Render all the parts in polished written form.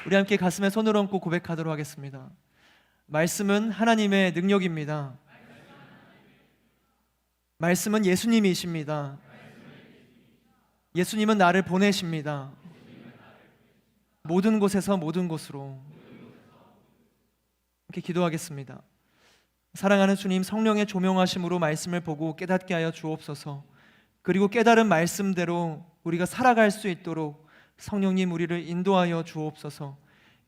우리 함께 가슴에 손을 얹고 고백하도록 하겠습니다. 말씀은 하나님의 능력입니다. 말씀은 예수님이십니다. 예수님은 나를 보내십니다. 모든 곳에서 모든 곳으로. 이렇게 기도하겠습니다. 사랑하는 주님, 성령의 조명하심으로 말씀을 보고 깨닫게 하여 주옵소서. 그리고 깨달은 말씀대로 우리가 살아갈 수 있도록 성령님 우리를 인도하여 주옵소서.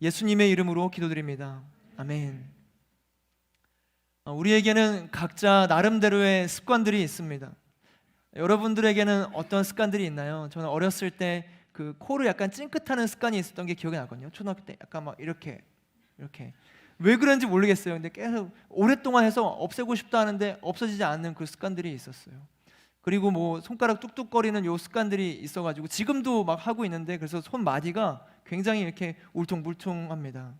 예수님의 이름으로 기도드립니다. 아멘. 우리에게는 각자 나름대로의 습관들이 있습니다. 여러분들에게는 어떤 습관들이 있나요? 저는 어렸을 때 그 코를 약간 찡긋하는 습관이 있었던 게 기억이 나거든요. 초등학교 때 약간 막 이렇게 왜 그런지 모르겠어요. 근데 계속 오랫동안 해서 없애고 싶다 하는데 없어지지 않는 그 습관들이 있었어요. 그리고 뭐 손가락 뚝뚝거리는 요 습관들이 있어가지고 지금도 막 하고 있는데, 그래서 손마디가 굉장히 이렇게 울퉁불퉁합니다.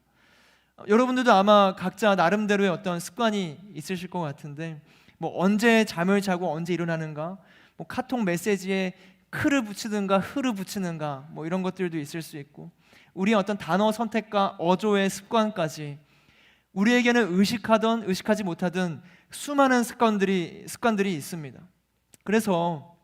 여러분들도 아마 각자 나름대로의 어떤 습관이 있으실 것 같은데, 뭐 언제 잠을 자고 언제 일어나는가, 뭐 카톡 메시지에 크를 붙이든가 흐를 붙이는가, 뭐 이런 것들도 있을 수 있고, 우리의 어떤 단어 선택과 어조의 습관까지 우리에게는 의식하든 의식하지 못하든 수많은 습관들이 있습니다. 그래서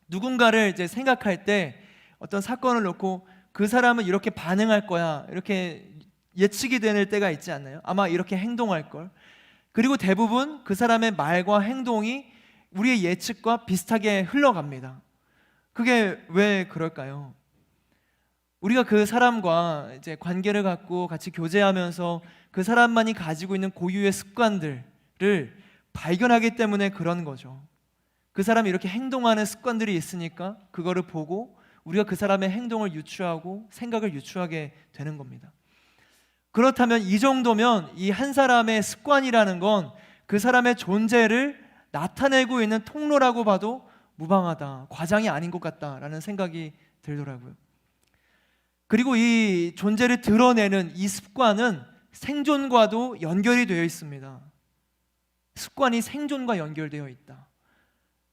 누군가를 이제 생각할 때 어떤 사건을 놓고 그 사람은 이렇게 반응할 거야, 이렇게 예측이 되는 때가 있지 않나요? 아마 이렇게 행동할 걸. 그리고 대부분 그 사람의 말과 행동이 우리의 예측과 비슷하게 흘러갑니다. 그게 왜 그럴까요? 우리가 그 사람과 이제 관계를 갖고 같이 교제하면서 그 사람만이 가지고 있는 고유의 습관들을 발견하기 때문에 그런 거죠. 그 사람이 이렇게 행동하는 습관들이 있으니까 그거를 보고 우리가 그 사람의 행동을 유추하고 생각을 유추하게 되는 겁니다. 그렇다면 이 정도면 이 한 사람의 습관이라는 건 그 사람의 존재를 나타내고 있는 통로라고 봐도 무방하다, 과장이 아닌 것 같다라는 생각이 들더라고요. 그리고 이 존재를 드러내는 이 습관은 생존과도 연결이 되어 있습니다. 습관이 생존과 연결되어 있다,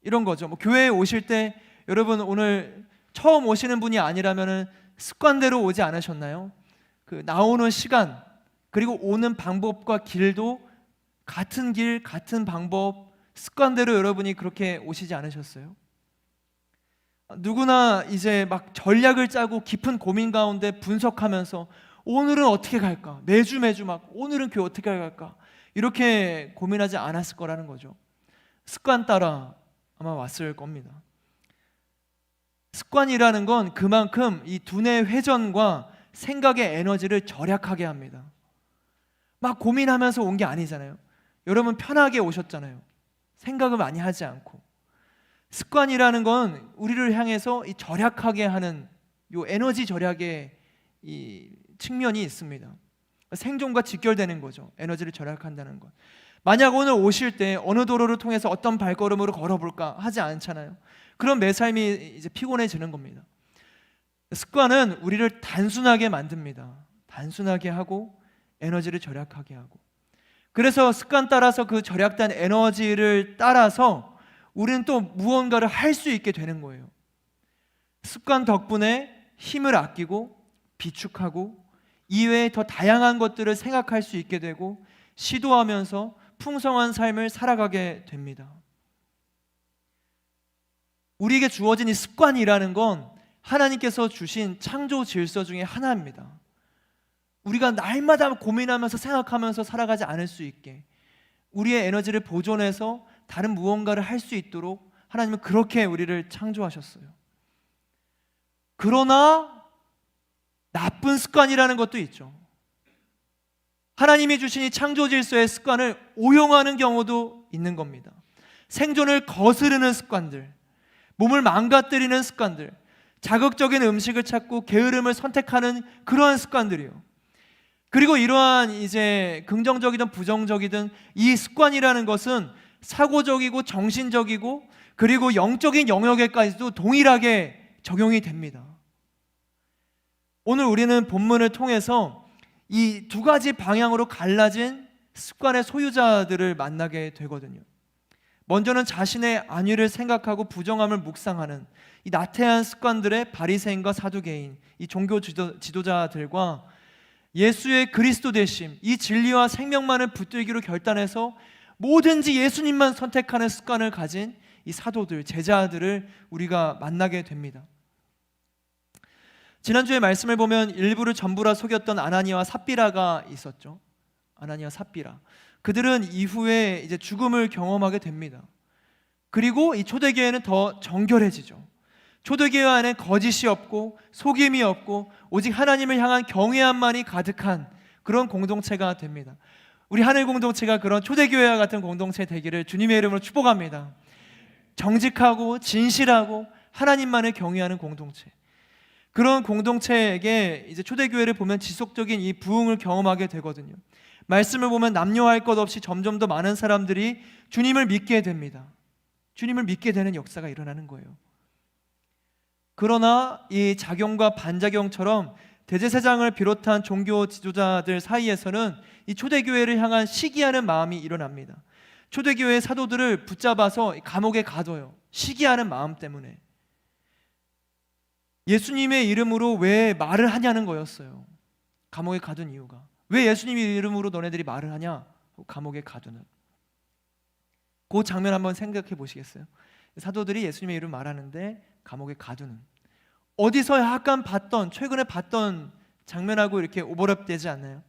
이런 거죠. 뭐 교회에 오실 때 여러분 오늘 처음 오시는 분이 아니라면 습관대로 오지 않으셨나요? 그 나오는 시간 그리고 오는 방법과 길도 같은 길, 같은 방법, 습관대로 여러분이 그렇게 오시지 않으셨어요? 누구나 이제 막 전략을 짜고 깊은 고민 가운데 분석하면서 오늘은 어떻게 갈까? 매주 막 오늘은 교회 어떻게 갈까? 이렇게 고민하지 않았을 거라는 거죠. 습관 따라 아마 왔을 겁니다. 습관이라는 건 그만큼 이 두뇌 회전과 생각의 에너지를 절약하게 합니다. 막 고민하면서 온 게 아니잖아요. 여러분 편하게 오셨잖아요. 생각을 많이 하지 않고. 습관이라는 건 우리를 향해서 이 절약하게 하는 요 에너지 절약의 이 측면이 있습니다. 생존과 직결되는 거죠. 에너지를 절약한다는 것. 만약 오늘 오실 때 어느 도로를 통해서 어떤 발걸음으로 걸어볼까 하지 않잖아요. 그럼 내 삶이 이제 피곤해지는 겁니다. 습관은 우리를 단순하게 만듭니다. 단순하게 하고 에너지를 절약하게 하고. 그래서 습관 따라서 그 절약된 에너지를 따라서 우리는 또 무언가를 할 수 있게 되는 거예요. 습관 덕분에 힘을 아끼고 비축하고 이외에 더 다양한 것들을 생각할 수 있게 되고 시도하면서 풍성한 삶을 살아가게 됩니다. 우리에게 주어진 이 습관이라는 건 하나님께서 주신 창조 질서 중에 하나입니다. 우리가 날마다 고민하면서 생각하면서 살아가지 않을 수 있게 우리의 에너지를 보존해서 다른 무언가를 할 수 있도록 하나님은 그렇게 우리를 창조하셨어요. 그러나 나쁜 습관이라는 것도 있죠. 하나님이 주신 이 창조 질서의 습관을 오용하는 경우도 있는 겁니다. 생존을 거스르는 습관들, 몸을 망가뜨리는 습관들, 자극적인 음식을 찾고 게으름을 선택하는 그러한 습관들이요. 그리고 이러한 이제 긍정적이든 부정적이든 이 습관이라는 것은 사고적이고 정신적이고 그리고 영적인 영역에까지도 동일하게 적용이 됩니다. 오늘 우리는 본문을 통해서 이 두 가지 방향으로 갈라진 습관의 소유자들을 만나게 되거든요. 먼저는 자신의 안위를 생각하고 부정함을 묵상하는 이 나태한 습관들의 바리새인과 사두개인, 이 종교 지도자들과 예수의 그리스도 되심, 이 진리와 생명만을 붙들기로 결단해서 뭐든지 예수님만 선택하는 습관을 가진 이 사도들, 제자들을 우리가 만나게 됩니다. 지난주에 말씀을 보면 일부를 전부라 속였던 아나니아와 삽비라가 있었죠. 아나니아, 삽비라. 그들은 이후에 이제 죽음을 경험하게 됩니다. 그리고 이 초대교회는 더 정결해지죠. 초대교회 안에 거짓이 없고 속임이 없고 오직 하나님을 향한 경외함만이 가득한 그런 공동체가 됩니다. 우리 하늘 공동체가 그런 초대교회와 같은 공동체 되기를 주님의 이름으로 축복합니다. 정직하고 진실하고 하나님만을 경외하는 공동체, 그런 공동체에게 이제 초대교회를 보면 지속적인 이 부흥을 경험하게 되거든요. 말씀을 보면 남녀할 것 없이 점점 더 많은 사람들이 주님을 믿게 됩니다. 주님을 믿게 되는 역사가 일어나는 거예요. 그러나 이 작용과 반작용처럼 대제사장을 비롯한 종교 지도자들 사이에서는 이 초대교회를 향한 시기하는 마음이 일어납니다. 초대교회 사도들을 붙잡아서 감옥에 가둬요. 시기하는 마음 때문에. 예수님의 이름으로 왜 말을 하냐는 거였어요. 감옥에 가둔 이유가. 왜 예수님의 이름으로 너네들이 말을 하냐? 감옥에 가두는. 그 장면 한번 생각해 보시겠어요? 사도들이 예수님의 이름 말하는데 감옥에 가두는. 어디서 약간 봤던, 최근에 봤던 장면하고 이렇게 오버랩되지 않나요?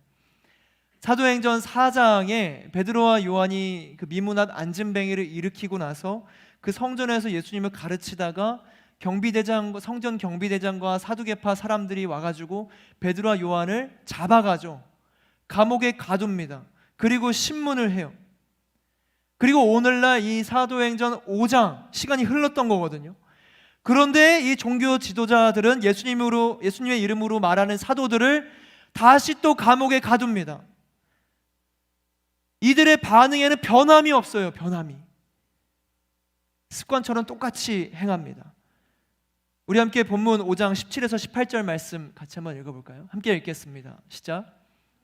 사도행전 4장에 베드로와 요한이 그 미문학 안진뱅이를 일으키고 나서 그 성전에서 예수님을 가르치다가 경비대장, 성전 경비대장과 사두개파 사람들이 와가지고 베드로와 요한을 잡아가죠. 감옥에 가둡니다. 그리고 신문을 해요. 그리고 오늘날 이 사도행전 5장 시간이 흘렀던 거거든요. 그런데 이 종교 지도자들은 예수님의 이름으로 말하는 사도들을 다시 또 감옥에 가둡니다. 이들의 반응에는 변함이 없어요. 변함이. 습관처럼 똑같이 행합니다. 우리 함께 본문 5장 17에서 18절 말씀 같이 한번 읽어볼까요? 함께 읽겠습니다. 시작.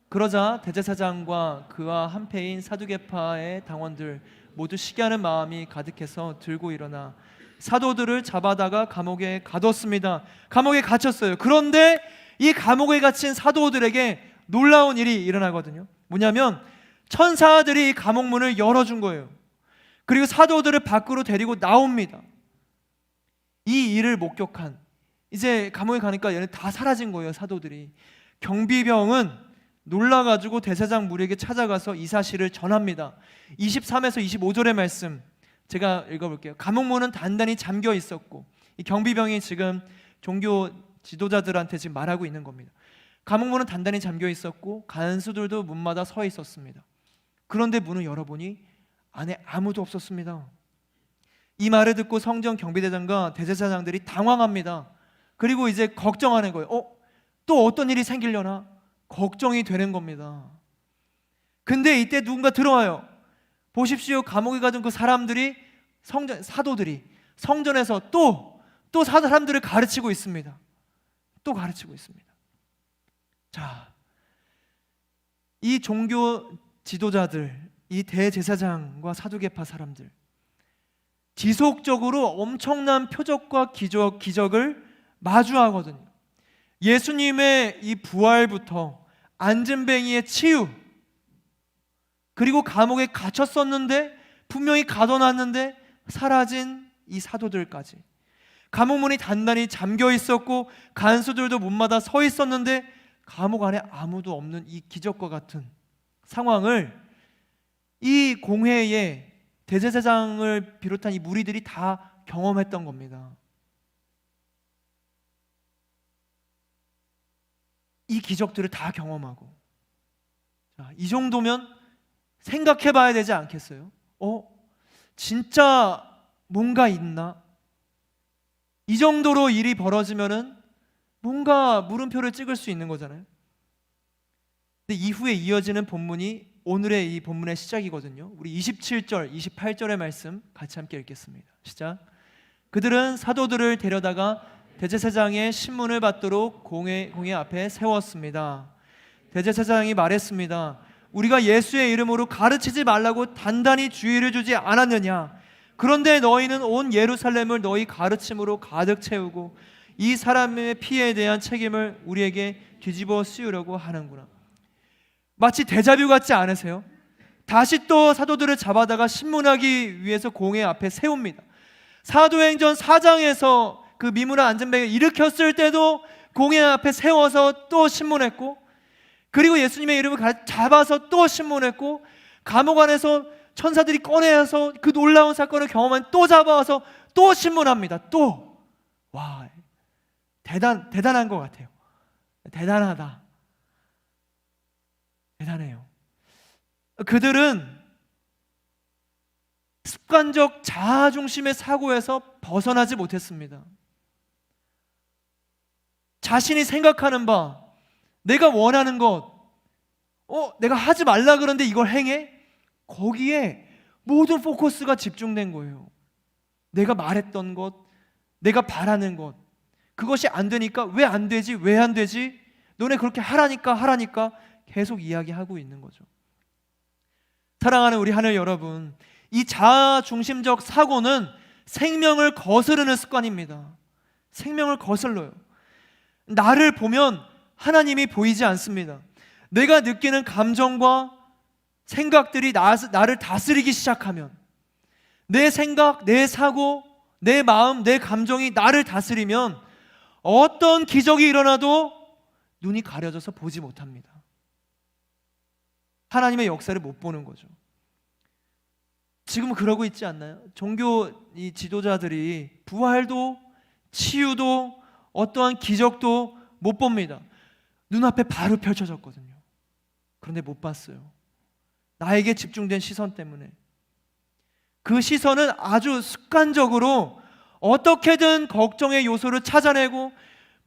그러자 대제사장과 그와 한패인 사두개파의 당원들 모두 시기하는 마음이 가득해서 들고 일어나 사도들을 잡아다가 감옥에 가뒀습니다. 감옥에 갇혔어요. 그런데 이 감옥에 갇힌 사도들에게 놀라운 일이 일어나거든요. 뭐냐면 천사들이 이 감옥 문을 열어준 거예요. 그리고 사도들을 밖으로 데리고 나옵니다. 이 일을 목격한, 이제 감옥에 가니까 얘네 다 사라진 거예요. 사도들이. 경비병은 놀라가지고 대제사장 무리에게 찾아가서 이 사실을 전합니다. 23에서 25절의 말씀 제가 읽어볼게요. 감옥 문은 단단히 잠겨 있었고, 이 경비병이 지금 종교 지도자들한테 지금 말하고 있는 겁니다. 감옥 문은 단단히 잠겨 있었고 간수들도 문마다 서 있었습니다. 그런데 문을 열어보니 안에 아무도 없었습니다. 이 말을 듣고 성전 경비대장과 대제사장들이 당황합니다. 그리고 이제 걱정하는 거예요. 또 어떤 일이 생기려나? 걱정이 되는 겁니다. 근데 이때 누군가 들어와요. 보십시오. 감옥에 가둔 그 사람들이 사도들이 성전에서 또 사람들을 가르치고 있습니다. 또 가르치고 있습니다. 자, 이 종교 지도자들, 이 대제사장과 사두개파 사람들 지속적으로 엄청난 표적과 기적을 마주하거든요. 예수님의 이 부활부터 안진뱅이의 치유, 그리고 감옥에 갇혔었는데 분명히 가둬놨는데 사라진 이 사도들까지, 감옥문이 단단히 잠겨 있었고 간수들도 문마다 서 있었는데 감옥 안에 아무도 없는 이 기적과 같은 상황을 이 공회에 대제사장을 비롯한 이 무리들이 다 경험했던 겁니다. 이 기적들을 다 경험하고, 자, 이 정도면 생각해 봐야 되지 않겠어요? 진짜 뭔가 있나? 이 정도로 일이 벌어지면은 뭔가 물음표를 찍을 수 있는 거잖아요. 근데 이후에 이어지는 본문이 오늘의 이 본문의 시작이거든요. 우리 27절, 28절의 말씀 같이 함께 읽겠습니다. 시작. 그들은 사도들을 데려다가 대제사장의 신문을 받도록 공회 앞에 세웠습니다. 대제사장이 말했습니다. 우리가 예수의 이름으로 가르치지 말라고 단단히 주의를 주지 않았느냐? 그런데 너희는 온 예루살렘을 너희 가르침으로 가득 채우고 이 사람의 피해에 대한 책임을 우리에게 뒤집어 씌우려고 하는구나. 마치 데자뷰 같지 않으세요? 다시 또 사도들을 잡아다가 신문하기 위해서 공회 앞에 세웁니다. 사도행전 4장에서 그 미문화 안전뱅이를 일으켰을 때도 공회 앞에 세워서 또 신문했고, 그리고 예수님의 이름을 잡아서 또 신문했고, 감옥 안에서 천사들이 꺼내서 그 놀라운 사건을 경험한 또 잡아와서 또 신문합니다. 또 와, 대단한 것 같아요. 대단하다. 대단해요. 그들은 습관적 자아중심의 사고에서 벗어나지 못했습니다. 자신이 생각하는 바, 내가 원하는 것, 내가 하지 말라 그러는데 이걸 행해? 거기에 모든 포커스가 집중된 거예요. 내가 말했던 것, 내가 바라는 것, 그것이 안 되니까 왜 안 되지? 왜 안 되지? 너네 그렇게 하라니까 계속 이야기하고 있는 거죠. 사랑하는 우리 하늘 여러분, 이 자아중심적 사고는 생명을 거스르는 습관입니다. 생명을 거슬러요. 나를 보면 하나님이 보이지 않습니다. 내가 느끼는 감정과 생각들이 나를 다스리기 시작하면, 내 생각, 내 사고, 내 마음, 내 감정이 나를 다스리면 어떤 기적이 일어나도 눈이 가려져서 보지 못합니다. 하나님의 역사를 못 보는 거죠. 지금 그러고 있지 않나요? 종교 이 지도자들이 부활도 치유도 어떠한 기적도 못 봅니다. 눈앞에 바로 펼쳐졌거든요. 그런데 못 봤어요. 나에게 집중된 시선 때문에. 그 시선은 아주 습관적으로 어떻게든 걱정의 요소를 찾아내고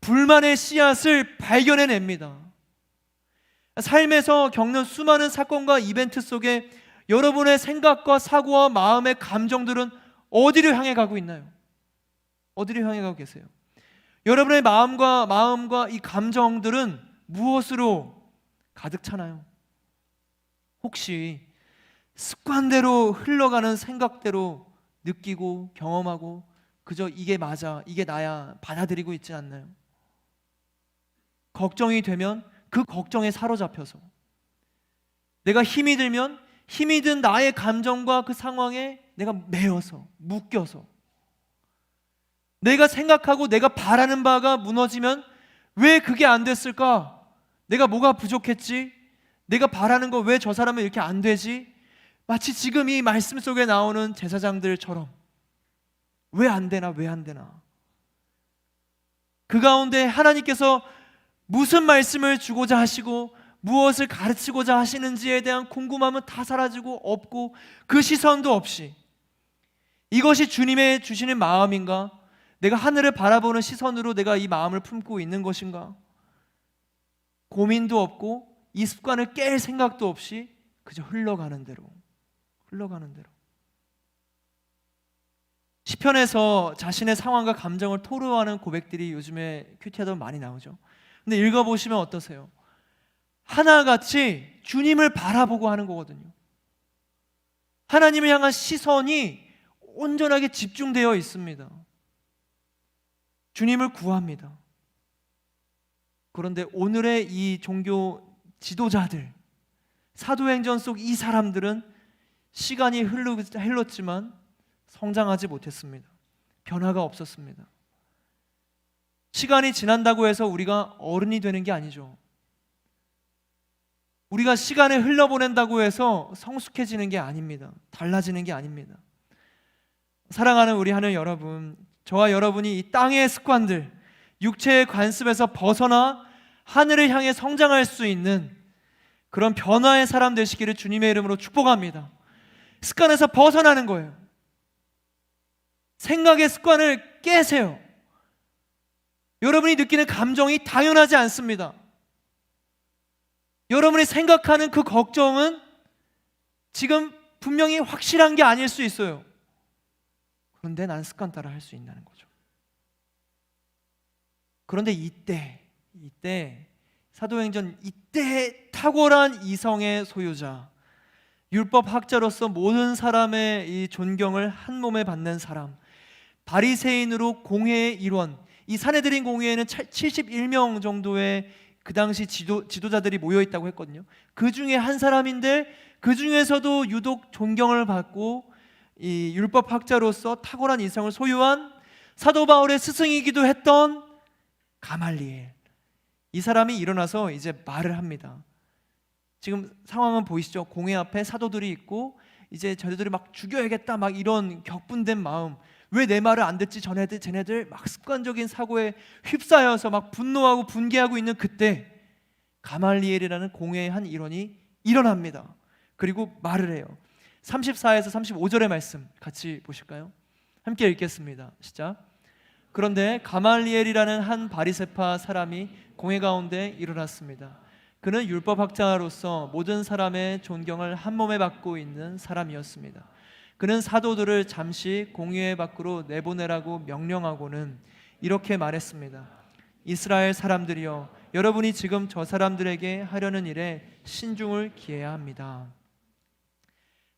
불만의 씨앗을 발견해냅니다. 삶에서 겪는 수많은 사건과 이벤트 속에 여러분의 생각과 사고와 마음의 감정들은 어디를 향해 가고 있나요? 어디를 향해 가고 계세요? 여러분의 마음과 이 감정들은 무엇으로 가득 차나요? 혹시 습관대로 흘러가는 생각대로 느끼고 경험하고 그저 이게 맞아, 이게 나야 받아들이고 있지 않나요? 걱정이 되면 그 걱정에 사로잡혀서, 내가 힘이 들면 힘이 든 나의 감정과 그 상황에 내가 매여서 묶여서, 내가 생각하고 내가 바라는 바가 무너지면 왜 그게 안 됐을까? 내가 뭐가 부족했지? 내가 바라는 거 왜 저 사람은 이렇게 안 되지? 마치 지금 이 말씀 속에 나오는 제사장들처럼 왜 안 되나? 그 가운데 하나님께서 무슨 말씀을 주고자 하시고 무엇을 가르치고자 하시는지에 대한 궁금함은 다 사라지고 없고, 그 시선도 없이 이것이 주님의 주시는 마음인가? 내가 하늘을 바라보는 시선으로 내가 이 마음을 품고 있는 것인가? 고민도 없고 이 습관을 깰 생각도 없이 그저 흘러가는 대로. 시편에서 자신의 상황과 감정을 토로하는 고백들이 요즘에 큐티하다 많이 나오죠. 근데 읽어보시면 어떠세요? 하나같이 주님을 바라보고 하는 거거든요. 하나님을 향한 시선이 온전하게 집중되어 있습니다. 주님을 구합니다. 그런데 오늘의 이 종교 지도자들, 사도행전 속 이 사람들은 시간이 흘렀지만 성장하지 못했습니다. 변화가 없었습니다. 시간이 지난다고 해서 우리가 어른이 되는 게 아니죠. 우리가 시간을 흘려보낸다고 해서 성숙해지는 게 아닙니다. 달라지는 게 아닙니다. 사랑하는 우리 하늘 여러분, 저와 여러분이 이 땅의 습관들, 육체의 관습에서 벗어나 하늘을 향해 성장할 수 있는 그런 변화의 사람 되시기를 주님의 이름으로 축복합니다. 습관에서 벗어나는 거예요. 생각의 습관을 깨세요. 여러분이 느끼는 감정이 당연하지 않습니다. 여러분이 생각하는 그 걱정은 지금 분명히 확실한 게 아닐 수 있어요. 그런데 난 습관 따라 할 수 있다는 거죠. 그런데 이때 사도행전 이때 탁월한 이성의 소유자, 율법학자로서 모든 사람의 이 존경을 한 몸에 받는 사람, 바리새인으로 공회의 일원, 이 산헤드린 공회에는 71명 정도의 그 당시 지도자들이 모여 있다고 했거든요. 그 중에 한 사람인데 그 중에서도 유독 존경을 받고 이 율법학자로서 탁월한 이성을 소유한 사도 바울의 스승이기도 했던 가말리엘, 이 사람이 일어나서 이제 말을 합니다. 지금 상황은 보이시죠? 공회 앞에 사도들이 있고 이제 저들이 막 죽여야겠다 막 이런 격분된 마음, 왜 내 말을 안 듣지 쟤네들 막 습관적인 사고에 휩싸여서 막 분노하고 분개하고 있는 그때 가말리엘이라는 공회의 한 일원이 일어납니다. 그리고 말을 해요. 34에서 35절의 말씀 같이 보실까요? 함께 읽겠습니다. 시작. 그런데 가말리엘이라는 한 바리새파 사람이 공회 가운데 일어났습니다. 그는 율법학자로서 모든 사람의 존경을 한 몸에 받고 있는 사람이었습니다. 그는 사도들을 잠시 공회 밖으로 내보내라고 명령하고는 이렇게 말했습니다. 이스라엘 사람들이여, 여러분이 지금 저 사람들에게 하려는 일에 신중을 기해야 합니다.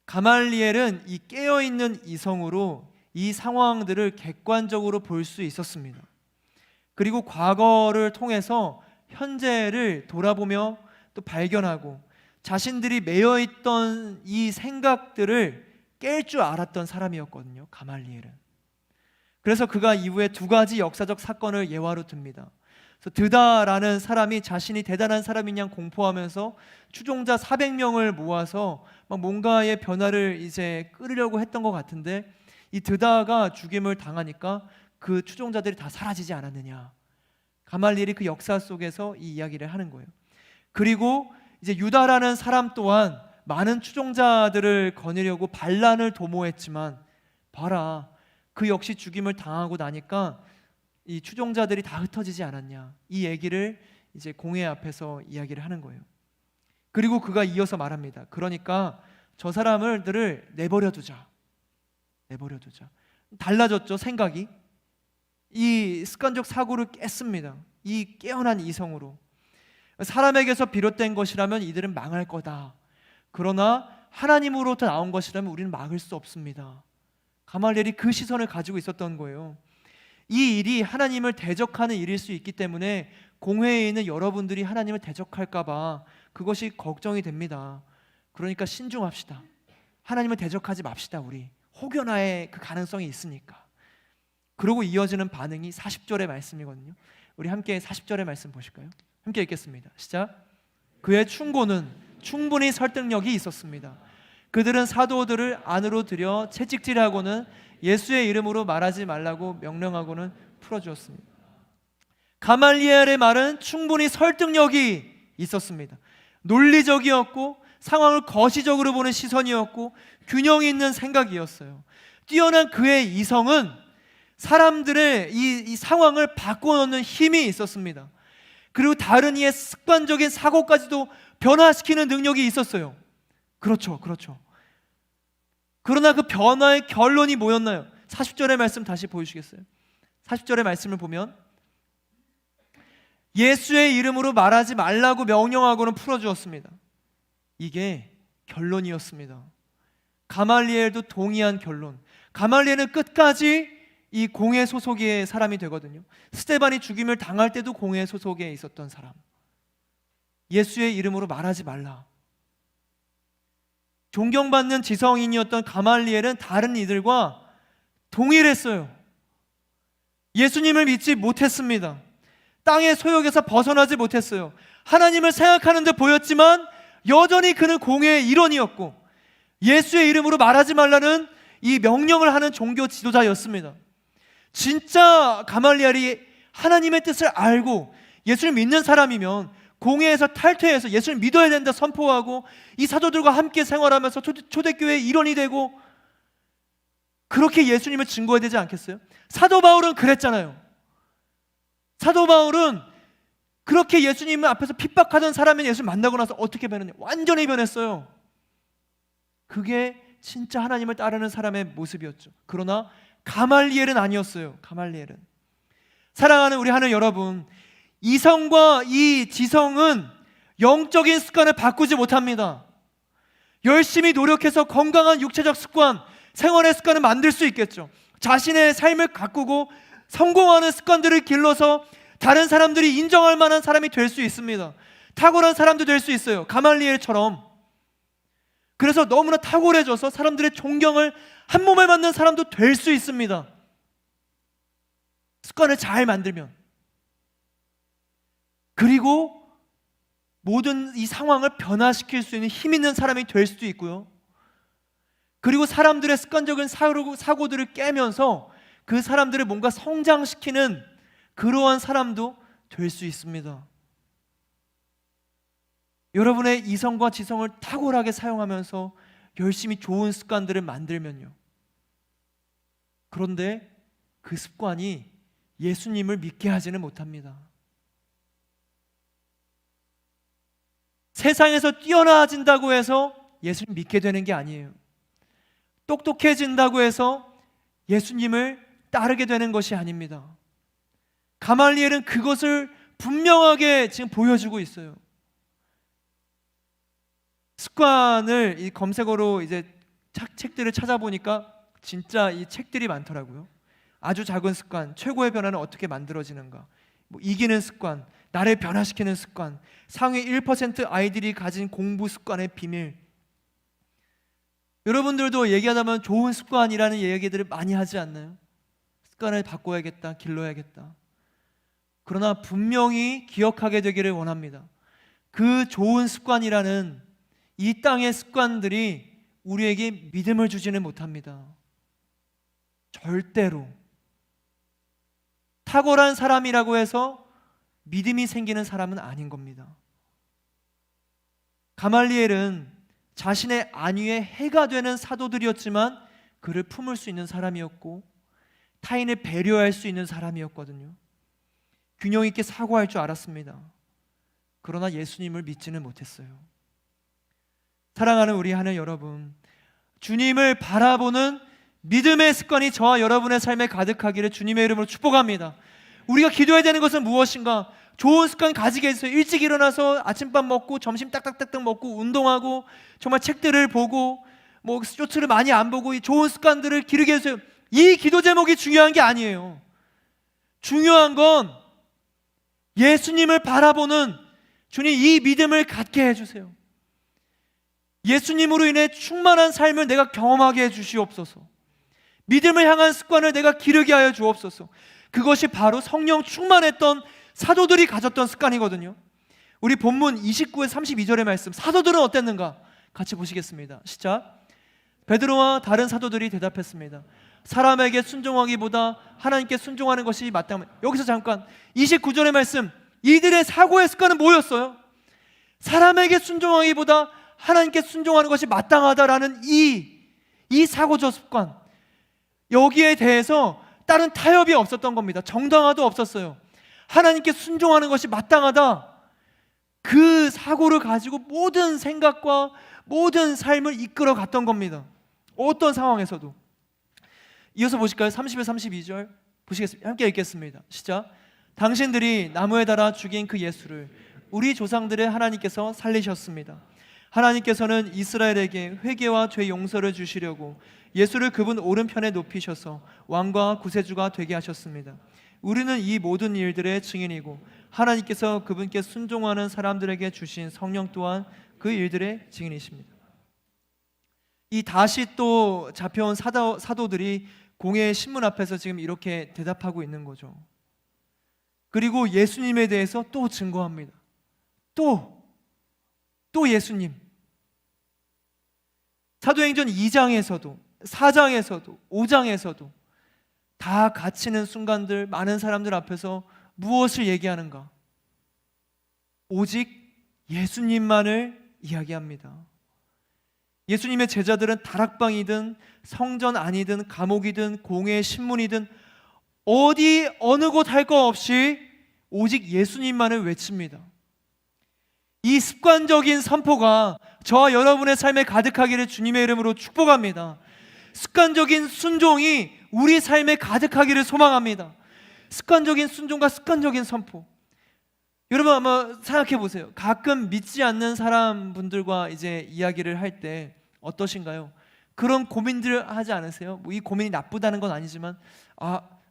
가말리엘은 이 깨어있는 이성으로 이 상황들을 객관적으로 볼 수 있었습니다. 그리고 과거를 통해서 현재를 돌아보며 또 발견하고 자신들이 매여있던 이 생각들을 깰 줄 알았던 사람이었거든요, 가말리엘은. 그래서 그가 이후에 두 가지 역사적 사건을 예화로 듭니다. 그래서 드다라는 사람이 자신이 대단한 사람인 양 공포하면서 추종자 400명을 모아서 막 뭔가의 변화를 이제 끌으려고 했던 것 같은데, 이 드다가 죽임을 당하니까 그 추종자들이 다 사라지지 않았느냐. 가말리엘이 그 역사 속에서 이 이야기를 하는 거예요. 그리고 이제 유다라는 사람 또한 많은 추종자들을 거느려고 반란을 도모했지만 봐라, 그 역시 죽임을 당하고 나니까 이 추종자들이 다 흩어지지 않았냐. 이 얘기를 이제 공회 앞에서 이야기를 하는 거예요. 그리고 그가 이어서 말합니다. 그러니까 저 사람들을 내버려 두자. 달라졌죠, 생각이. 이 습관적 사고를 깼습니다. 이 깨어난 이성으로. 사람에게서 비롯된 것이라면 이들은 망할 거다. 그러나 하나님으로부터 나온 것이라면 우리는 막을 수 없습니다. 가말리엘이 그 시선을 가지고 있었던 거예요. 이 일이 하나님을 대적하는 일일 수 있기 때문에 공회에 있는 여러분들이 하나님을 대적할까 봐 그것이 걱정이 됩니다. 그러니까 신중합시다. 하나님을 대적하지 맙시다. 우리 혹여나의 그 가능성이 있으니까. 그러고 이어지는 반응이 40절의 말씀이거든요. 우리 함께 40절의 말씀 보실까요? 함께 읽겠습니다. 시작. 그의 충고는 충분히 설득력이 있었습니다. 그들은 사도들을 안으로 들여 채찍질하고는 예수의 이름으로 말하지 말라고 명령하고는 풀어주었습니다. 가말리엘의 말은 충분히 설득력이 있었습니다. 논리적이었고 상황을 거시적으로 보는 시선이었고 균형 있는 생각이었어요. 뛰어난 그의 이성은 사람들의 이 상황을 바꿔놓는 힘이 있었습니다. 그리고 다른 이의 습관적인 사고까지도 변화시키는 능력이 있었어요. 그렇죠. 그러나 그 변화의 결론이 뭐였나요? 40절의 말씀 다시 보여주시겠어요? 40절의 말씀을 보면 예수의 이름으로 말하지 말라고 명령하고는 풀어주었습니다. 이게 결론이었습니다. 가말리엘도 동의한 결론. 가말리엘은 끝까지 이 공회 소속의 사람이 되거든요. 스데반이 죽임을 당할 때도 공회 소속에 있었던 사람. 예수의 이름으로 말하지 말라. 존경받는 지성인이었던 가말리엘은 다른 이들과 동일했어요. 예수님을 믿지 못했습니다. 땅의 소욕에서 벗어나지 못했어요. 하나님을 생각하는 데 보였지만 여전히 그는 공회의 일원이었고 예수의 이름으로 말하지 말라는 이 명령을 하는 종교 지도자였습니다. 진짜 가말리엘이 하나님의 뜻을 알고 예수를 믿는 사람이면 공회에서 탈퇴해서 예수를 믿어야 된다 선포하고 이 사도들과 함께 생활하면서 초대교회의 일원이 되고 그렇게 예수님을 증거해야 되지 않겠어요? 사도 바울은 그랬잖아요. 사도 바울은 그렇게 예수님 앞에서 핍박하던 사람이 예수를 만나고 나서 어떻게 변했냐? 완전히 변했어요. 그게 진짜 하나님을 따르는 사람의 모습이었죠. 그러나 가말리엘은 아니었어요. 가말리엘은. 사랑하는 우리 하늘 여러분, 이성과 이 지성은 영적인 습관을 바꾸지 못합니다. 열심히 노력해서 건강한 육체적 습관, 생활의 습관을 만들 수 있겠죠. 자신의 삶을 가꾸고 성공하는 습관들을 길러서 다른 사람들이 인정할 만한 사람이 될 수 있습니다. 탁월한 사람도 될 수 있어요. 가말리엘처럼. 그래서 너무나 탁월해져서 사람들의 존경을 한 몸에 받는 사람도 될 수 있습니다. 습관을 잘 만들면. 그리고 모든 이 상황을 변화시킬 수 있는 힘 있는 사람이 될 수도 있고요. 그리고 사람들의 습관적인 사고들을 깨면서 그 사람들을 뭔가 성장시키는 그러한 사람도 될 수 있습니다. 여러분의 이성과 지성을 탁월하게 사용하면서 열심히 좋은 습관들을 만들면요. 그런데 그 습관이 예수님을 믿게 하지는 못합니다. 세상에서 뛰어나진다고 해서 예수님 믿게 되는 게 아니에요. 똑똑해진다고 해서 예수님을 따르게 되는 것이 아닙니다. 가말리엘은 그것을 분명하게 지금 보여주고 있어요. 습관을 이 검색어로 이제 책들을 찾아보니까 진짜 이 책들이 많더라고요. 아주 작은 습관, 최고의 변화는 어떻게 만들어지는가, 뭐 이기는 습관, 나를 변화시키는 습관, 상위 1% 아이들이 가진 공부 습관의 비밀. 여러분들도 얘기하자면 좋은 습관이라는 얘기들을 많이 하지 않나요? 습관을 바꿔야겠다, 길러야겠다. 그러나 분명히 기억하게 되기를 원합니다. 그 좋은 습관이라는 이 땅의 습관들이 우리에게 믿음을 주지는 못합니다. 절대로. 탁월한 사람이라고 해서 믿음이 생기는 사람은 아닌 겁니다. 가말리엘은 자신의 안위에 해가 되는 사도들이었지만 그를 품을 수 있는 사람이었고 타인을 배려할 수 있는 사람이었거든요. 균형 있게 사고할 줄 알았습니다. 그러나 예수님을 믿지는 못했어요. 사랑하는 우리 하늘 여러분, 주님을 바라보는 믿음의 습관이 저와 여러분의 삶에 가득하기를 주님의 이름으로 축복합니다. 우리가 기도해야 되는 것은 무엇인가? 좋은 습관 가지게 해주세요. 일찍 일어나서 아침밥 먹고 점심 딱딱딱딱 먹고 운동하고 정말 책들을 보고 뭐 쇼츠를 많이 안 보고 이 좋은 습관들을 기르게 해주세요. 이 기도 제목이 중요한 게 아니에요. 중요한 건 예수님을 바라보는 주님, 이 믿음을 갖게 해주세요. 예수님으로 인해 충만한 삶을 내가 경험하게 해주시옵소서. 믿음을 향한 습관을 내가 기르게 하여 주옵소서. 그것이 바로 성령 충만했던 사도들이 가졌던 습관이거든요. 우리 본문 29에 32절의 말씀, 사도들은 어땠는가? 같이 보시겠습니다. 시작. 베드로와 다른 사도들이 대답했습니다. 사람에게 순종하기보다 하나님께 순종하는 것이 마땅합니다. 여기서 잠깐 29절의 말씀, 이들의 사고의 습관은 뭐였어요? 사람에게 순종하기보다 하나님께 순종하는 것이 마땅하다라는 이 사고적 습관, 여기에 대해서 다른 타협이 없었던 겁니다. 정당화도 없었어요. 하나님께 순종하는 것이 마땅하다, 그 사고를 가지고 모든 생각과 모든 삶을 이끌어 갔던 겁니다. 어떤 상황에서도. 이어서 보실까요? 30에 32절 보시겠습니다. 함께 읽겠습니다. 시작. 당신들이 나무에 달아 죽인 그 예수를 우리 조상들의 하나님께서 살리셨습니다. 하나님께서는 이스라엘에게 회개와 죄 용서를 주시려고 예수를 그분 오른편에 높이셔서 왕과 구세주가 되게 하셨습니다. 우리는 이 모든 일들의 증인이고 하나님께서 그분께 순종하는 사람들에게 주신 성령 또한 그 일들의 증인이십니다. 이 다시 또 잡혀온 사도들이 공회의 신문 앞에서 지금 이렇게 대답하고 있는 거죠. 그리고 예수님에 대해서 또 증거합니다. 또 예수님. 사도행전 2장에서도 4장에서도 5장에서도 다 갇히는 순간들, 많은 사람들 앞에서 무엇을 얘기하는가? 오직 예수님만을 이야기합니다. 예수님의 제자들은 다락방이든 성전 안이든 감옥이든 공회 신문이든 어디 어느 곳 할 거 없이 오직 예수님만을 외칩니다. 이 습관적인 선포가 저와 여러분의 삶에 가득하기를 주님의 이름으로 축복합니다. 습관적인 순종이 우리 삶에 가득하기를 소망합니다. 습관적인 순종과 습관적인 선포. 여러분 한번 생각해 보세요. 가끔 믿지 않는 사람분들과 이제 이야기를 할 때 어떠신가요? 그런 고민들 하지 않으세요? 뭐 이 고민이 나쁘다는 건 아니지만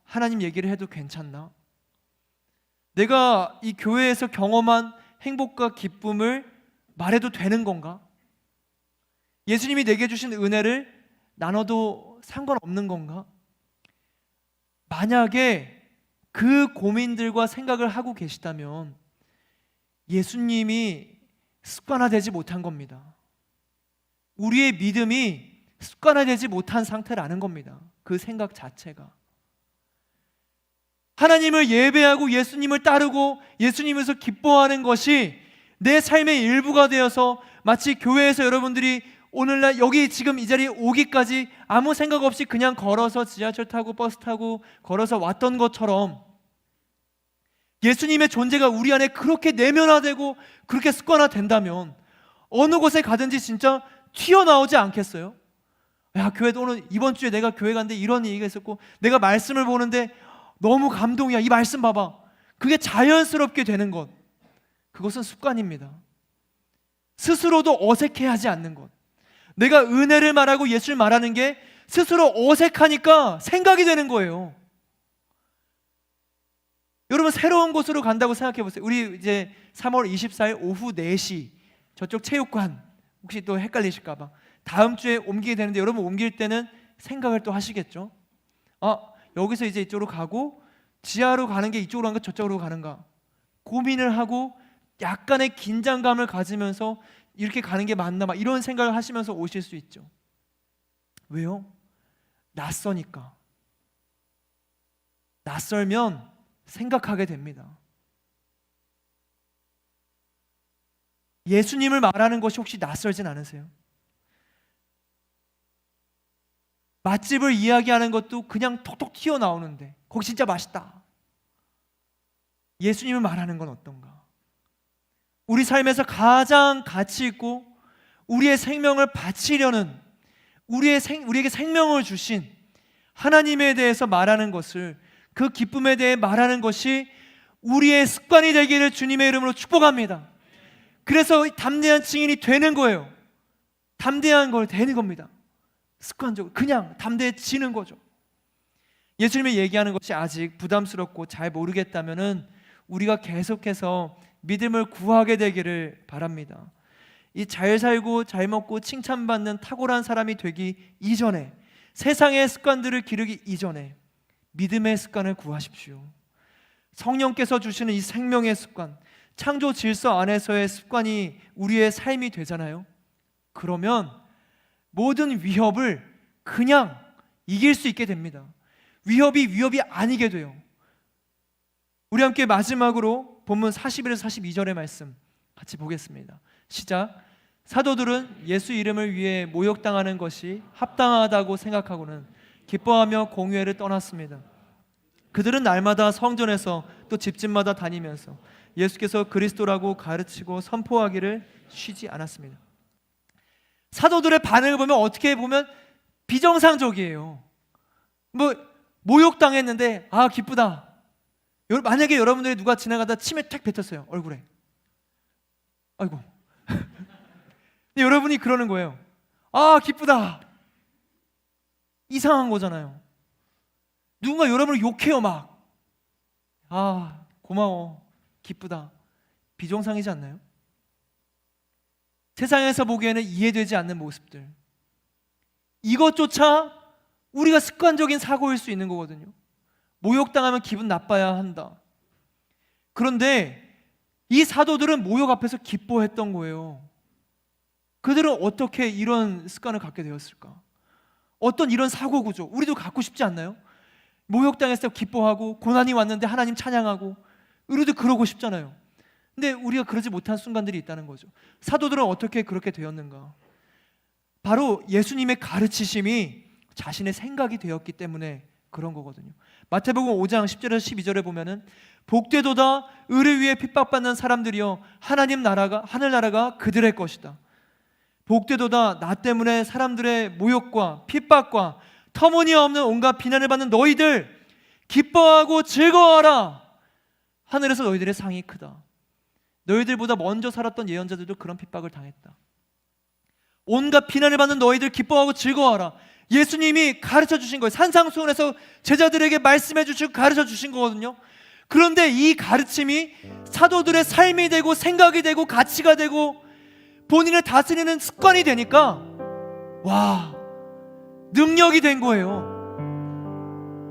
하나님 얘기를 해도 괜찮나? 내가 이 교회에서 경험한 행복과 기쁨을 말해도 되는 건가? 예수님이 내게 주신 은혜를 나눠도 상관없는 건가? 만약에 그 고민들과 생각을 하고 계시다면 예수님이 습관화되지 못한 겁니다. 우리의 믿음이 습관화되지 못한 상태라는 겁니다. 그 생각 자체가. 하나님을 예배하고 예수님을 따르고 예수님에서 기뻐하는 것이 내 삶의 일부가 되어서 마치 교회에서 여러분들이 오늘날 여기 지금 이 자리에 오기까지 아무 생각 없이 그냥 걸어서 지하철 타고 버스 타고 걸어서 왔던 것처럼 예수님의 존재가 우리 안에 그렇게 내면화되고 그렇게 습관화된다면 어느 곳에 가든지 진짜 튀어나오지 않겠어요? 야, 교회도 오늘 이번 주에 내가 교회 갔는데 이런 얘기가 있었고 내가 말씀을 보는데 너무 감동이야. 이 말씀 봐봐. 그게 자연스럽게 되는 것, 그것은 습관입니다. 스스로도 어색해하지 않는 것. 내가 은혜를 말하고 예수를 말하는 게 스스로 어색하니까 생각이 되는 거예요. 여러분, 새로운 곳으로 간다고 생각해 보세요. 우리 이제 3월 24일 오후 4시 저쪽 체육관, 혹시 또 헷갈리실까 봐 다음 주에 옮기게 되는데, 여러분 옮길 때는 생각을 또 하시겠죠? 여기서 이제 이쪽으로 가고 지하로 가는 게 이쪽으로 가는가 저쪽으로 가는가 고민을 하고 약간의 긴장감을 가지면서 이렇게 가는 게 맞나 막 이런 생각을 하시면서 오실 수 있죠. 왜요? 낯서니까. 낯설면 생각하게 됩니다. 예수님을 말하는 것이 혹시 낯설진 않으세요? 맛집을 이야기하는 것도 그냥 톡톡 튀어나오는데 거기 진짜 맛있다. 예수님을 말하는 건 어떤가? 우리 삶에서 가장 가치 있고 우리의 생명을 바치려는, 우리에게 생명을 주신 하나님에 대해서 말하는 것을, 그 기쁨에 대해 말하는 것이 우리의 습관이 되기를 주님의 이름으로 축복합니다. 그래서 담대한 증인이 되는 거예요. 담대한 걸 되는 겁니다. 습관적으로 그냥 담대해지는 거죠. 예수님이 얘기하는 것이 아직 부담스럽고 잘 모르겠다면은 우리가 계속해서 믿음을 구하게 되기를 바랍니다. 이 잘 살고 잘 먹고 칭찬받는 탁월한 사람이 되기 이전에, 세상의 습관들을 기르기 이전에 믿음의 습관을 구하십시오. 성령께서 주시는 이 생명의 습관, 창조 질서 안에서의 습관이 우리의 삶이 되잖아요. 그러면 모든 위협을 그냥 이길 수 있게 됩니다. 위협이 아니게 돼요. 우리 함께 마지막으로 본문 41에서 42절의 말씀 같이 보겠습니다. 시작. 사도들은 예수 이름을 위해 모욕당하는 것이 합당하다고 생각하고는 기뻐하며 공회를 떠났습니다. 그들은 날마다 성전에서 또 집집마다 다니면서 예수께서 그리스도라고 가르치고 선포하기를 쉬지 않았습니다. 사도들의 반응을 보면 어떻게 보면 비정상적이에요. 모욕당했는데 기쁘다. 만약에 여러분들이 누가 지나가다 침에 탁 뱉었어요, 얼굴에. 아이고. 근데 여러분이 그러는 거예요. 기쁘다. 이상한 거잖아요. 누군가 여러분을 욕해요, 막. 고마워. 기쁘다. 비정상이지 않나요? 세상에서 보기에는 이해되지 않는 모습들, 이것조차 우리가 습관적인 사고일 수 있는 거거든요. 모욕당하면 기분 나빠야 한다. 그런데 이 사도들은 모욕 앞에서 기뻐했던 거예요. 그들은 어떻게 이런 습관을 갖게 되었을까? 어떤 이런 사고 구조, 우리도 갖고 싶지 않나요? 모욕당했을 때 기뻐하고, 고난이 왔는데 하나님 찬양하고, 우리도 그러고 싶잖아요. 근데 우리가 그러지 못한 순간들이 있다는 거죠. 사도들은 어떻게 그렇게 되었는가? 바로 예수님의 가르치심이 자신의 생각이 되었기 때문에 그런 거거든요. 마태복음 5장 10절에서 12절에 보면은 복되도다 의를 위해 핍박받는 사람들이여 하늘나라가 그들의 것이다. 복되도다 나 때문에 사람들의 모욕과 핍박과 터무니없는 온갖 비난을 받는 너희들 기뻐하고 즐거워하라. 하늘에서 너희들의 상이 크다. 너희들보다 먼저 살았던 예언자들도 그런 핍박을 당했다. 온갖 비난을 받는 너희들 기뻐하고 즐거워하라. 예수님이 가르쳐 주신 거예요. 산상수훈에서 제자들에게 말씀해 주시고 가르쳐 주신 거거든요. 그런데 이 가르침이 사도들의 삶이 되고 생각이 되고 가치가 되고 본인을 다스리는 습관이 되니까 와, 능력이 된 거예요.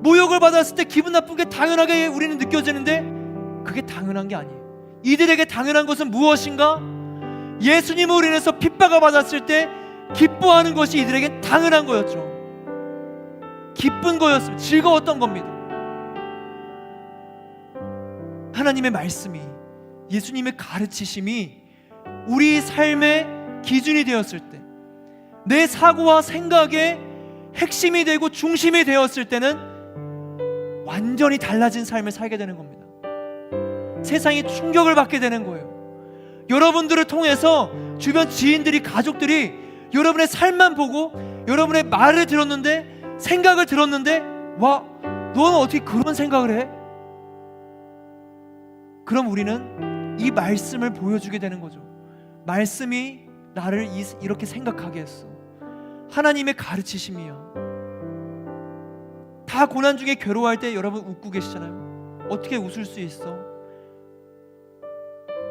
모욕을 받았을 때 기분 나쁘게 당연하게 우리는 느껴지는데 그게 당연한 게 아니에요. 이들에게 당연한 것은 무엇인가? 예수님으로 인해서 핍박을 받았을 때 기뻐하는 것이 이들에게 당연한 거였죠. 기쁜 거였어요. 즐거웠던 겁니다. 하나님의 말씀이, 예수님의 가르치심이 우리 삶의 기준이 되었을 때, 내 사고와 생각의 핵심이 되고 중심이 되었을 때는 완전히 달라진 삶을 살게 되는 겁니다. 세상이 충격을 받게 되는 거예요. 여러분들을 통해서 주변 지인들이, 가족들이 여러분의 삶만 보고 여러분의 말을 들었는데, 생각을 들었는데, 와, 너는 어떻게 그런 생각을 해? 그럼 우리는 이 말씀을 보여주게 되는 거죠. 말씀이 나를 이렇게 생각하게 했어. 하나님의 가르치심이야. 다 고난 중에 괴로워할 때 여러분 웃고 계시잖아요. 어떻게 웃을 수 있어?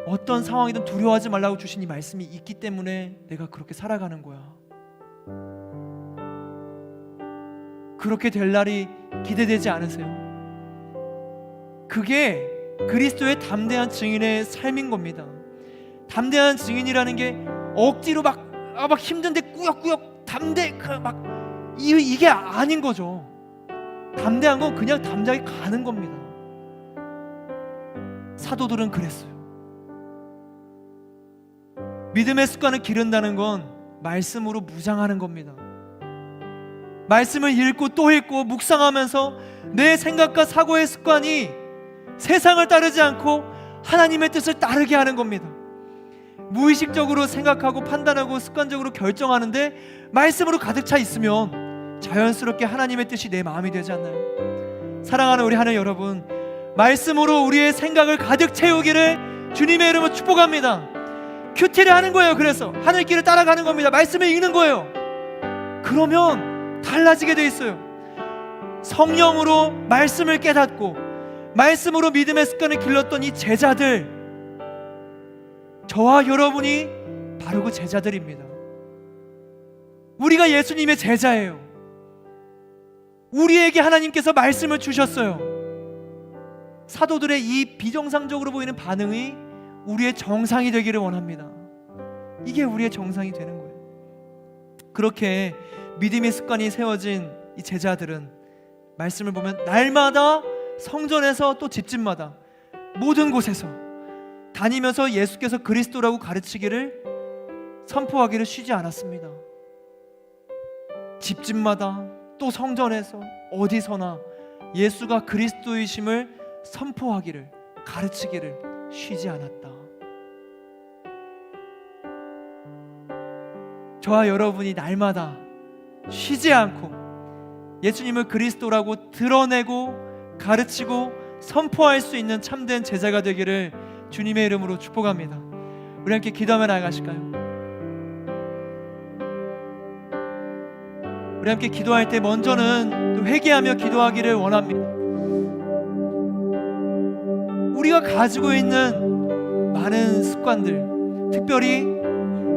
어떤 상황이든 두려워하지 말라고 주신 이 말씀이 있기 때문에 내가 그렇게 살아가는 거야. 그렇게 될 날이 기대되지 않으세요? 그게 그리스도의 담대한 증인의 삶인 겁니다. 담대한 증인이라는 게 억지로 막 힘든데 꾸역꾸역 이게 아닌 거죠. 담대한 건 그냥 담대하게 가는 겁니다. 사도들은 그랬어요. 믿음의 습관을 기른다는 건 말씀으로 무장하는 겁니다. 말씀을 읽고 또 읽고 묵상하면서 내 생각과 사고의 습관이 세상을 따르지 않고 하나님의 뜻을 따르게 하는 겁니다. 무의식적으로 생각하고 판단하고 습관적으로 결정하는데 말씀으로 가득 차 있으면 자연스럽게 하나님의 뜻이 내 마음이 되지 않나요? 사랑하는 우리 하나님 여러분, 말씀으로 우리의 생각을 가득 채우기를 주님의 이름으로 축복합니다. 큐티를 하는 거예요. 그래서 하늘길을 따라가는 겁니다. 말씀을 읽는 거예요. 그러면 달라지게 돼 있어요. 성령으로 말씀을 깨닫고 말씀으로 믿음의 습관을 길렀던 이 제자들, 저와 여러분이 바로 그 제자들입니다. 우리가 예수님의 제자예요. 우리에게 하나님께서 말씀을 주셨어요. 사도들의 이 비정상적으로 보이는 반응이 우리의 정상이 되기를 원합니다. 이게 우리의 정상이 되는 거예요. 그렇게 믿음의 습관이 세워진 이 제자들은 말씀을 보면 날마다 성전에서 또 집집마다 모든 곳에서 다니면서 예수께서 그리스도라고 가르치기를 선포하기를 쉬지 않았습니다. 집집마다 또 성전에서 어디서나 예수가 그리스도이심을 선포하기를, 가르치기를 쉬지 않았다. 저와 여러분이 날마다 쉬지 않고 예수님을 그리스도라고 드러내고 가르치고 선포할 수 있는 참된 제자가 되기를 주님의 이름으로 축복합니다. 우리 함께 기도하며 나아가실까요? 우리 함께 기도할 때 먼저는 또 회개하며 기도하기를 원합니다. 우리가 가지고 있는 많은 습관들, 특별히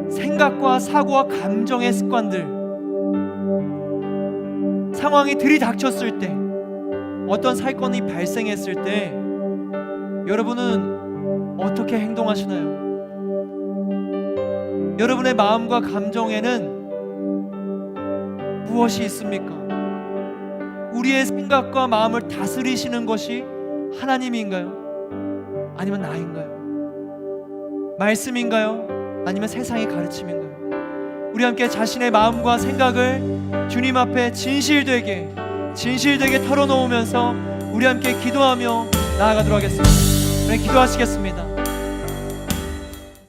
생각과 사고와 감정의 습관들, 상황이 들이닥쳤을 때, 어떤 사건이 발생했을 때 여러분은 어떻게 행동하시나요? 여러분의 마음과 감정에는 무엇이 있습니까? 우리의 생각과 마음을 다스리시는 것이 하나님인가요? 아니면 나인가요? 말씀인가요? 아니면 세상의 가르침인가요? 우리 함께 자신의 마음과 생각을 주님 앞에 진실되게 털어놓으면서 우리 함께 기도하며 나아가도록 하겠습니다. 네, 기도하시겠습니다.